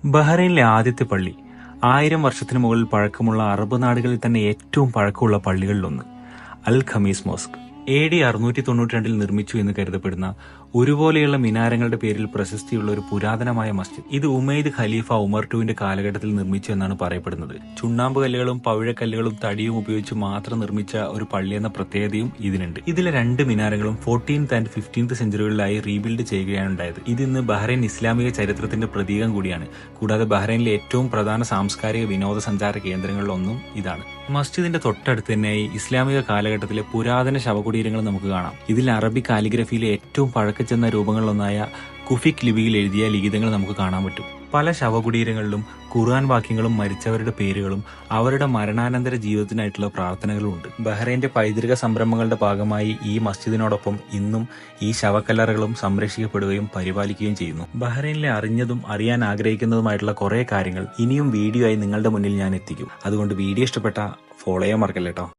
ബഹ്റൈനിലെ ആദ്യത്തെ പള്ളി 1000 വർഷത്തിനു മുകളിൽ പഴക്കമുള്ള അറബ് നാടുകളിൽ തന്നെ ഏറ്റവും പഴക്കമുള്ള പള്ളികളിലൊന്ന് അൽ ഖമീസ് മോസ്ക്. AD 692 നിർമ്മിച്ചു എന്ന് കരുതപ്പെടുന്ന ഒരുപോലെയുള്ള മിനാരങ്ങളുടെ പേരിൽ പ്രശസ്തിയുള്ള ഒരു പുരാതനമായ മസ്ജിദ്. ഇത് ഉമൈദ് ഖലീഫ ഉമർ ടുവിന്റെ കാലഘട്ടത്തിൽ നിർമ്മിച്ചു എന്നാണ് പറയപ്പെടുന്നത്. ചുണ്ണാമ്പ് കല്ലുകളും പവിഴക്കല്ലുകളും തടിയും ഉപയോഗിച്ച് മാത്രം നിർമ്മിച്ച ഒരു പള്ളി എന്ന പ്രത്യേകതയും ഇതിനുണ്ട്. ഇതിലെ 2 മിനാരങ്ങളും 14th and 15th സെഞ്ചുറികളിലായി റീബിൽഡ് ചെയ്യുകയാണ് ഉണ്ടായത്. ഇത് ഇന്ന് ബഹ്റൈൻ ഇസ്ലാമിക ചരിത്രത്തിന്റെ പ്രതീകം കൂടിയാണ്. കൂടാതെ ബഹ്റൈനിലെ ഏറ്റവും പ്രധാന സാംസ്കാരിക വിനോദസഞ്ചാര കേന്ദ്രങ്ങളിലൊന്നും ഇതാണ്. മസ്ജിദിന്റെ തൊട്ടടുത്ത് തന്നെയായി ഇസ്ലാമിക കാലഘട്ടത്തിലെ പുരാതന ശവകുടീരങ്ങൾ നമുക്ക് കാണാം. ഇതിൽ അറബി കാലിഗ്രഫിയിലെ ഏറ്റവും പഴക്കച്ചെന്ന രൂപങ്ങളിലൊന്നായ കുഫിക് ലിപിയിൽ എഴുതിയ ലിഖിതങ്ങൾ നമുക്ക് കാണാൻ പറ്റും. പല ശവകുടീരങ്ങളിലും ഖുർആൻ വാക്യങ്ങളും മരിച്ചവരുടെ പേരുകളും അവരുടെ മരണാനന്തര ജീവിതത്തിനായിട്ടുള്ള പ്രാർത്ഥനകളും ഉണ്ട്. ബഹ്റൈന്റെ പൈതൃക സംരംഭങ്ങളുടെ ഭാഗമായി ഈ മസ്ജിദിനോടൊപ്പം ഇന്നും ഈ ശവക്കല്ലറകളും സംരക്ഷിക്കപ്പെടുകയും പരിപാലിക്കുകയും ചെയ്യുന്നു. ബഹ്റൈനിലെ അറിഞ്ഞതും അറിയാൻ ആഗ്രഹിക്കുന്നതുമായിട്ടുള്ള കുറെ കാര്യങ്ങൾ ഇനിയും വീഡിയോ ആയി നിങ്ങളുടെ മുന്നിൽ ഞാൻ എത്തിക്കും. അതുകൊണ്ട് വീഡിയോ ഇഷ്ടപ്പെട്ട ഫോളോ ചെയ്യാൻ മറക്കല്ലേട്ടോ.